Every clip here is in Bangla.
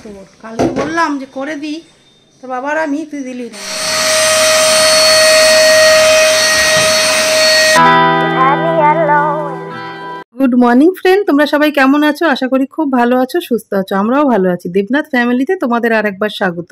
দেবো। কালকে বললাম যে করে দিই, তো বাবার আমি, তুই দিলি না। গুড মর্নিং ফ্রেন্ড, তোমরা সবাই কেমন আছো? আশা করি খুব ভালো আছো, সুস্থ আছো। আমরাও ভালো আছি। দেবনাথ ফ্যামিলিতে তোমাদের আর একবার স্বাগত।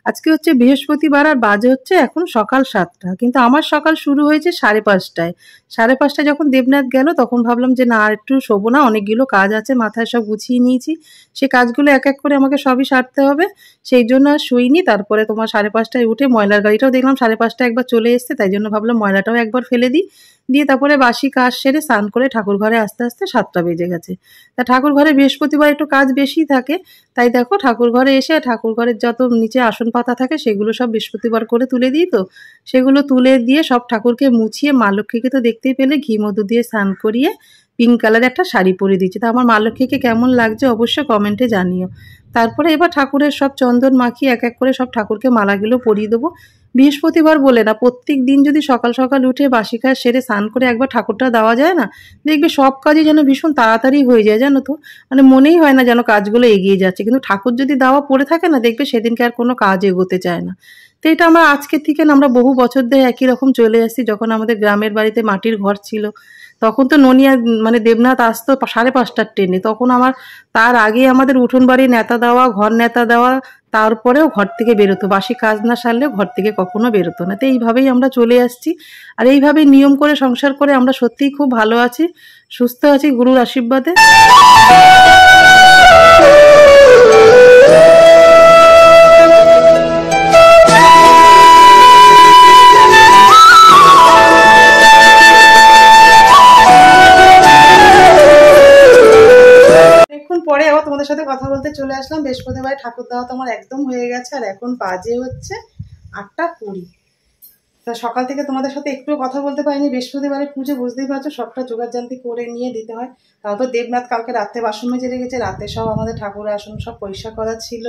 আজকে হচ্ছে বৃহস্পতিবার আর বাজে হচ্ছে এখন সকাল 7টা, কিন্তু আমার সকাল শুরু হয়েছে 5:30টায়। 5:30টায় যখন দেবনাথ গেল তখন ভাবলাম যে না, আর একটু শোবো না, অনেকগুলো কাজ আছে, মাথায় সব গুছিয়ে নিয়েছি, সে কাজগুলো এক এক করে আমাকে সবই সারতে হবে, সেই জন্য আর শুইনি। তারপরে তোমার 5:30টায় উঠে ময়লার গাড়িটাও দেখলাম 5:30টায় একবার চলে এসছে, তাই জন্য ভাবলাম ময়লাটাও একবার ফেলে দিই। দিয়ে তারপরে বাসি কাজ সেরে স্নান করে ঠাকুর ঘরে আস্তে আস্তে 7টা বেজে গেছে। তা ঠাকুর ঘরে বৃহস্পতিবার একটু কাজ বেশি থাকে, তাই দেখো ঠাকুর ঘরে এসে ঠাকুর ঘরের যত নিচে আসন পাতা থাকে সেগুলো সব বৃহস্পতিবার করে তুলে দিই। তো সেগুলো তুলে দিয়ে সব ঠাকুরকে মুছিয়ে, মা লক্ষ্মীকে তো দেখতেই পেলে ঘি মধু দিয়ে স্নান করিয়ে পিঙ্ক কালার একটা শাড়ি পরিয়ে দিচ্ছি। তা আমার মা লক্ষ্মীকে কেমন লাগছে অবশ্যই কমেন্টে জানিও। তারপরে এবার ঠাকুরের সব চন্দন মাখিয়ে এক এক করে সব ঠাকুরকে মালাগুলো পরিয়ে দেবো। বৃহস্পতিবার বলে না, প্রত্যেক দিন যদি সকাল সকাল উঠে বাসি কাজ সেরে স্নান করে একবার ঠাকুরটা দেওয়া যায় না, দেখবে সব কাজই যেন ভীষণ তাড়াতাড়ি হয়ে যায়, জানো তো। মানে মনেই হয় না যেন কাজগুলো এগিয়ে যাচ্ছে, কিন্তু ঠাকুর যদি দেওয়া পড়ে থাকে না, দেখবে সেদিনকে আর কোনো কাজ এগোতে চায় না। তো এটা আমরা আজকের থেকে না, আমরা বহু বছর ধরে একই রকম চলে আসছি। যখন আমাদের গ্রামের বাড়িতে মাটির ঘর ছিল, তখন তো ননিয়া মানে দেবনাথ আসতো 5:30টার ট্রেনে, তখন আমার তার আগে আমাদের উঠোন বাড়ি নেতা দেওয়া, ঘর নেতা দেওয়া, তারপরেও ঘর থেকে বেরোতো, বাসি কাজ না সারলেও ঘর থেকে কখনো বেরোতো না। তো এইভাবেই আমরা চলে আসছি, আর এইভাবেই নিয়ম করে সংসার করে আমরা সত্যিই খুব ভালো আছি, সুস্থ আছি গুরুর আশীর্বাদে। পরে আবার তোমাদের সাথে কথা বলতে চলে আসলাম। বৃহস্পতিবার ঠাকুর দেওয়া তো আমার একদম হয়ে গেছে, আর এখন বাজে হচ্ছে 8:20। তা সকাল থেকে তোমাদের সাথে একটু কথা বলতে পারিনি। বৃহস্পতিবারে পুজো বুঝতেই পারছো, সবটা জোগাড়জান্তি করে নিয়ে দিতে হয়। তাও তো দেবনাথ কালকে রাতে বাসন মেজে রেখেছে, রাতে সব আমাদের ঠাকুরের আসন সব পরিষ্কার করা ছিল,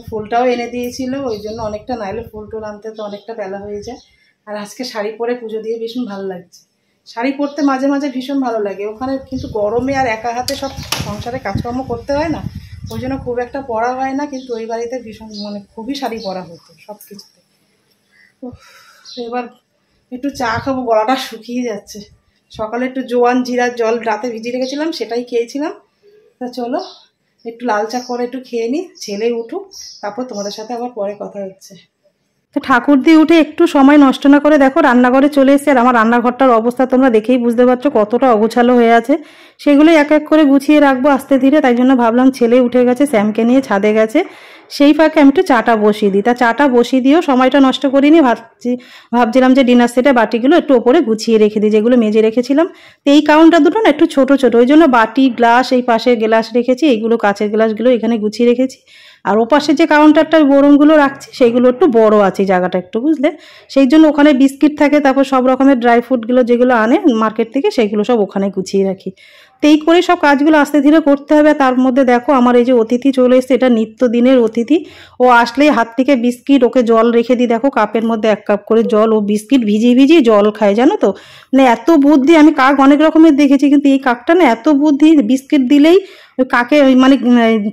ফুলটাও এনে দিয়েছিল, ওই জন্য অনেকটা, নাইলে ফুল টুল আনতে তো অনেকটা বেলা হয়ে যায়। আর আজকে শাড়ি পরে পুজো দিয়ে ভীষণ ভালো লাগছে। শাড়ি পরতে মাঝে মাঝে ভীষণ ভালো লাগে, ওখানে কিন্তু গরমে আর একা হাতে সব সংসারে কাজকর্ম করতে হয় না, ওই জন্য খুব একটা পরা হয় না। কিন্তু ওই বাড়িতে ভীষণ মানে খুবই শাড়ি পরা হতো সব কিছুতে। এবার একটু চা খাবো, গলাটা শুকিয়ে যাচ্ছে। সকালে একটু জোয়ান জিরার জল রাতে ভিজিয়ে রেখেছিলাম, সেটাই খেয়েছিলাম। তা চলো একটু লাল চা করে একটু খেয়ে নিই, ছেলে উঠুক, তারপর তোমাদের সাথে আবার পরে কথা হচ্ছে। তো ঠাকুর দিয়ে উঠে একটু সময় নষ্ট না করে দেখো রান্নাঘরে চলে এসেছে। আর আমার রান্নাঘরটার অবস্থা তোমরা দেখেই বুঝতে পারছো কতটা অগোছালো হয়ে আছে, সেগুলোই এক এক করে গুছিয়ে রাখবো আস্তে ধীরে। তাই জন্য ভাবলাম ছেলে উঠে গেছে, স্যামকে নিয়ে ছাদে গেছে, সেই ফাঁকে আমি একটু চাটা বসিয়ে দিই। তা চাটা বসিয়ে দিয়েও সময়টা নষ্ট করিনি, ভাবছিলাম যে ডিনার সেটে বাটিগুলো একটু ওপরে গুছিয়ে রেখে দিই, যেগুলো মেজে রেখেছিলাম। তো এই কাউন্টার দুটো না একটু ছোট ছোট, ওই জন্য বাটি গ্লাস এই পাশে গ্লাস রেখেছি, এইগুলো কাঁচের গ্লাসগুলো এখানে গুছিয়ে রেখেছি। আর ওপাশে যে কাউন্টারটার বরমগুলো রাখছি সেইগুলো একটু বড় আছে জায়গাটা একটু, বুঝলে, সেই জন্য ওখানে বিস্কিট থাকে, তারপর সব রকমের ড্রাই ফ্রুটগুলো যেগুলো আনে মার্কেট থেকে সেইগুলো সব ওখানে গুছিয়ে রাখি। তো এই করে সব কাজগুলো আস্তে ধীরে করতে হবে। তার মধ্যে দেখো আমার এই যে অতিথি চলে এসছে, এটা নিত্যদিনের অতিথি। ও আসলেই হাত থেকে বিস্কিট, ওকে জল রেখে দিই, দেখো কাপের মধ্যে 1 কাপ করে জল, ও বিস্কিট ভিজিয়ে ভিজিয়ে জল খায়, জানো তো। মানে এত বুদ্ধি, আমি কাক অনেক রকমের দেখেছি, কিন্তু এই কাকটা না এত বুদ্ধি, বিস্কিট দিলেই ওই কাকে ওই মানে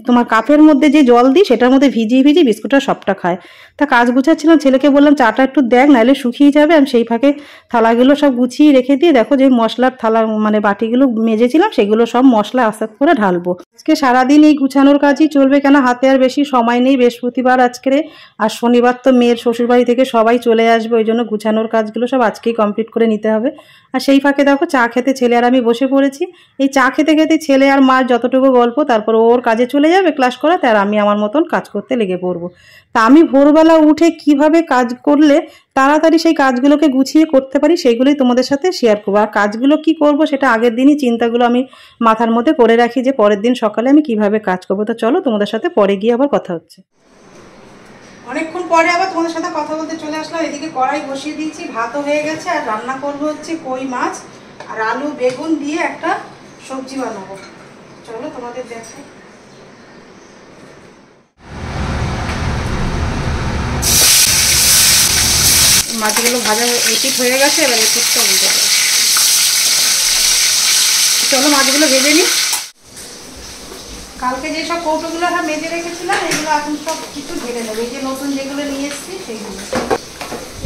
তোমার কাপের মধ্যে যে জল দিই সেটার মধ্যে ভিজিয়ে ভিজিয়ে বিস্কুটটা সবটা খায়। তা কাজ গুছাচ্ছিলাম, ছেলেকে বললাম চাটা একটু দেখ, নাহলে শুকিয়ে যাবে। আমি সেই ফাঁকে থালাগুলো সব গুছিয়ে রেখে দিয়ে দেখো যে মশলার থালা মানে বাটিগুলো মেজেছিলাম, সেগুলো সব মশলা আস্তে করে ঢালবো। আজকে সারাদিন এই গুছানোর কাজই চলবে, কেন হাতে আর বেশি সময় নেই। বৃহস্পতিবার আজকে, আর শনিবার তো মেয়ের শ্বশুরবাড়ি থেকে সবাই চলে আসবে, ওই জন্য গুছানোর কাজগুলো সব আজকেই কমপ্লিট করে নিতে হবে। আর সেই ফাঁকে দেখো চা খেতে ছেলে আর আমি বসে পড়েছি। এই চা খেতে খেতে ছেলে আর মার যতটুকু গল্প, তারপর ওর কাজে চলে যাবে ক্লাস করাতে, আর আমি আমার মতন কাজ করতে লেগে পড়বো। তা আমি ভোরবেলা উঠে কিভাবে কাজ করলে তাড়াতাড়ি সেই কাজগুলোকে গুছিয়ে করতে পারি, সেইগুলোই তোমাদের সাথে শেয়ার করবো। আর কাজগুলো কি করব সেটা আগের দিনই চিন্তাগুলো আমি মাথার মধ্যে করে রাখি, যে পরের দিন সকালে আমি কিভাবে কাজ করবো। তো চলো তোমাদের সাথে পরে গিয়ে আবার কথা হচ্ছে। অনেকক্ষণ পরে আবার তোমাদের সাথে কথা বলতে চলে আসলাম। এদিকে কড়াই বসিয়ে দিয়েছি, ভাতও হয়ে গেছে, আর রান্না করবো হচ্ছে কই মাছ আর আলু বেগুন দিয়ে একটা সবজি বানাবো। চলো তোমাদের দেখাই। মাছগুলো ভাজা এপিট হয়ে গেছে, এবার এপিটটা উল্টে দেবো। চলো মাছগুলো ভেজে নিই। কালকে যেসব কৌটোগুলো মেজে রেখেছিলাম এগুলো এখন সব কিছু ঢেলে নেবো। এই যে নতুন যেগুলো নিয়ে এসেছি সেইগুলো।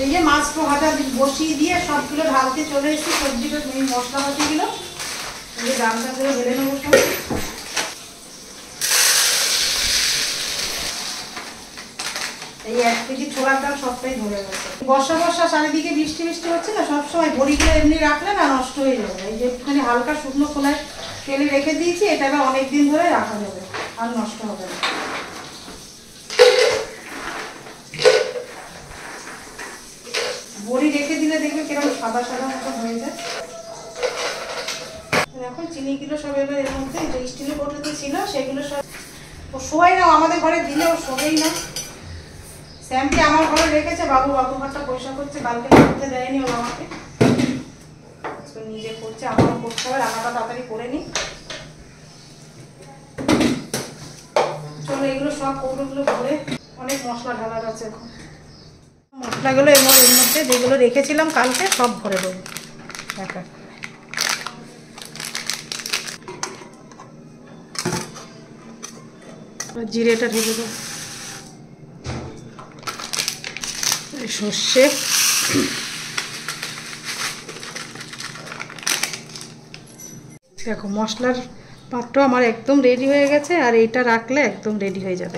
এই যে মাছ ভাজা বসিয়ে দিয়ে সবগুলো ঢালতে চলে এসেছি। সবজিগুলো মশলা পাতিগুলো এই যে ডালটা করে ঢেলে নেবো সব। এই 1 কেজি ছোলার ডাল সবটাই ধরে গেছে। বর্ষা চারিদিকে বৃষ্টি হচ্ছে না, সবসময় বড়িগুলো এমনি রাখলে না নষ্ট হয়ে যাবে। এই যে একটুখানি হালকা শুকনো খোলায় তেলে রেখে দিয়েছি, এটা আবার অনেকদিন ধরে রাখা যাবে, আর নষ্ট হবে না। বড়ি রেখে দিলে দেখবে কিরকম সাদা মতো হয়ে যায়। এখন চিনিগুলো সব এবার এর মধ্যে যে স্টিলের কৌটোতে ছিল সেগুলো সব ও শোয়াই না, আমাদের ঘরে দিলে ও শোবেই না। স্যামকে আমার ঘরে রেখেছে, বাবুর ঘরটা পয়সা করছে, বালকনি করতে দেয়নি ও আমাকে, নিজে করছে। আমারও করতে হবে, রান্নাটা তাড়াতাড়ি করে নিই। চলো এগুলো সব কৌটোগুলো ভরে, অনেক মশলা ঢালার আছে এখন। মশলাগুলো এর মধ্যে যেগুলো রেখেছিলাম কালকে সব ভরে দেবো একা। জিরেটা ঢেলে দেবো, সর্ষে, দেখো মশলার পাত্র আমার একদম রেডি হয়ে গেছে। আর এইটা রাখলে একদম রেডি হয়ে যাবে।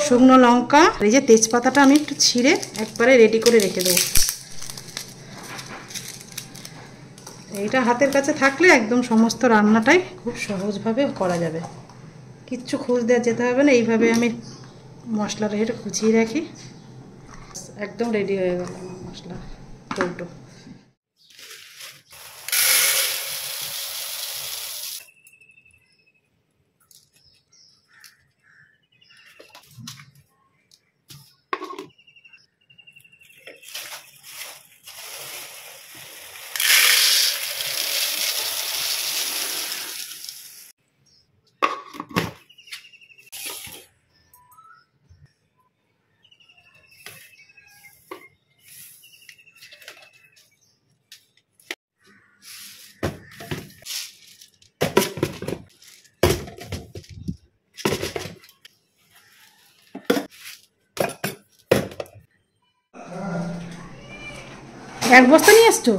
শুকনো লঙ্কা, এই যে তেজপাতাটা আমি একটু ছিঁড়ে একবারে রেডি করে রেখে দেবো। এইটা হাতের কাছে থাকলে একদম সমস্ত রান্নাটাই খুব সহজভাবে করা যাবে, কিচ্ছু খোঁজ দেওয়া যেতে হবে না। এইভাবে আমি মশলাটা এটা কুচিয়ে রাখি, একদম রেডি হয়ে গেল আমার মশলা কৌটো। এক বস্তা নিয়ে এসছো?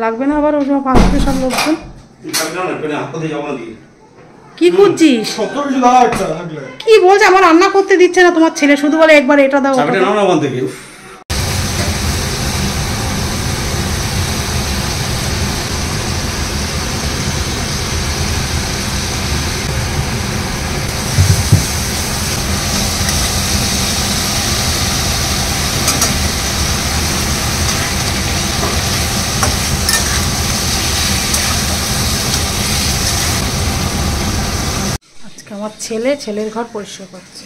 লাগবে না আবার, ওই সময় পাঁচটা সব লোকজন। কি খুঁজছিস? কি বলছে, আমার রান্না করতে দিচ্ছে না তোমার ছেলে, শুধু বলে একবার এটা দাও। আমার ছেলের ঘর পরিষ্কার করছে।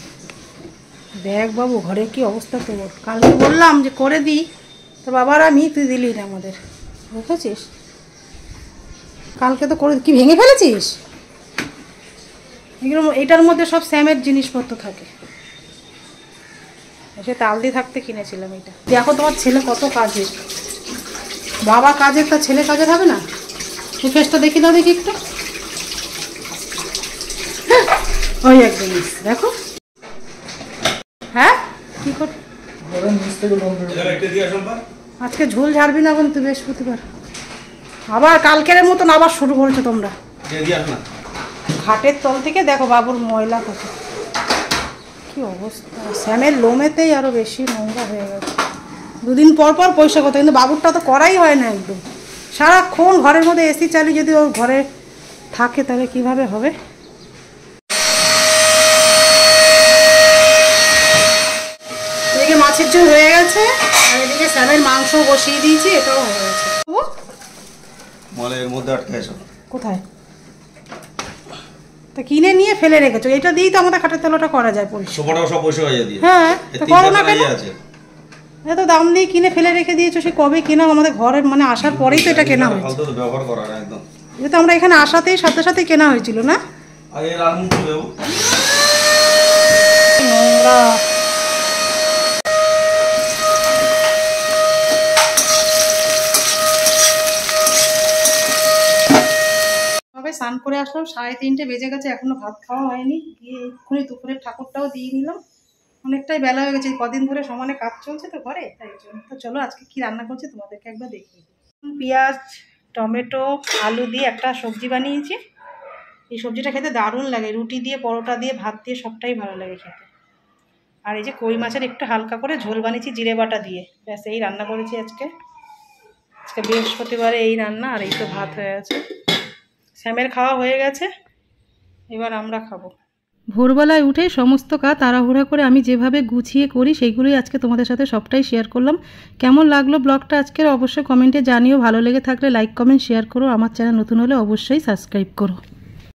দেখ বাবু ঘরে কি অবস্থা তোর, কালকে বললাম যে করে দিই, তোর বাবার আমি, তুই দিলি না আমাদের, বুঝেছিস? কালকে তো করে, কি ভেঙে ফেলেছিস? এগুলো এটার মধ্যে সব স্যামের জিনিসপত্র থাকে, সে তালদি থাকতে কিনেছিলাম এটা। দেখো তোমার ছেলে কত কাজের, বাবা কাজের, তার ছেলে কাজের হবে না? এই ফেসটা দেখি দাও, দেখি একটু, ওই একদম দেখো। হ্যাঁ কি কর, আজকে ঝোল ঝাড়বি না কিন্তু বৃহস্পতিবার, আবার কালকের মতন আবার শুরু করেছো তোমরা। ঘাটের তল থেকে দেখো বাবুর ময়লা কত, কি অবস্থা। স্যামের লোমেতেই আরো বেশি নোংরা হয়ে গেছে। দুদিন পর পয়সা করতে, কিন্তু বাবুরটা তো করাই হয় না একদম। সারাক্ষণ ঘরের মধ্যে এসি চালিয়ে যদি ওর ঘরে থাকে তাহলে কিভাবে হবে। এদিকে মাছের ঝোল হয়ে গেছে, আর এদিকে স্যামের মাংস বসিয়ে দিয়েছি, এটাও হয়ে গেছে। মলের মধ্যে আটকে আছে কোথায়? তা কিনে নিয়ে ফেলে রেখেছো, এটা দিয়েই তো আমাদের খাটের তলাটা করা যায় পরিষ্কার। সোফাটাও সব বসে হয়ে যায়। হ্যাঁ তো করো না কেন? এত দাম দিয়ে কিনে ফেলে রেখে দিয়েছো, সে কবে কেনা, আমাদের ঘরের মানে আসার পরেই তো এটা কেনা হয়েছে। ফালতু ব্যবহার করা না একদম, এটা তো আমরা এখানে আসাতেই সাথে কেনা হয়েছিল না। আগে রান্না করব নোংরা। স্নান করে আসলাম, 3:30 বেজে গেছে, এখনো ভাত খাওয়া হয়নি। গিয়ে এক্ষুনি দুপুরের ঠাকুরটাও দিয়ে নিলাম, অনেকটাই বেলা হয়ে গেছে, কদিন ধরে সমানে কাজ চলছে তো ঘরে, তাই জন্য। তো চলো আজকে কি রান্না করছি তোমাদেরকে একবার দেখি। পেঁয়াজ, টমেটো, আলু দিয়ে একটা সবজি বানিয়েছি। এই সবজিটা খেতে দারুণ লাগে, রুটি দিয়ে, পরোটা দিয়ে, ভাত দিয়ে, সবটাই ভালো লাগে খেতে। আর এই যে কই মাছের একটু হালকা করে ঝোল বানিয়েছি জিরে বাটা দিয়ে, ব্যাস এই রান্না করেছি আজকে। আজকে বৃহস্পতিবারে এই রান্না। আর এই তো ভাত হয়ে গেছে, শ্যামের খাওয়া হয়ে গেছে, এবার আমরা খাবো। ভোরবেলায় উঠে সমস্ত কাজ তাড়াহুড়া করে আমি যেভাবে গুছিয়ে করি সেইগুলোই আজকে তোমাদের সাথে সবটাই শেয়ার করলাম। কেমন লাগলো ব্লগটা আজকের অবশ্যই কমেন্টে জানিও। ভালো লেগে থাকলে লাইক কমেন্ট শেয়ার করো। আমার চ্যানেল নতুন হলে অবশ্যই সাবস্ক্রাইব করো।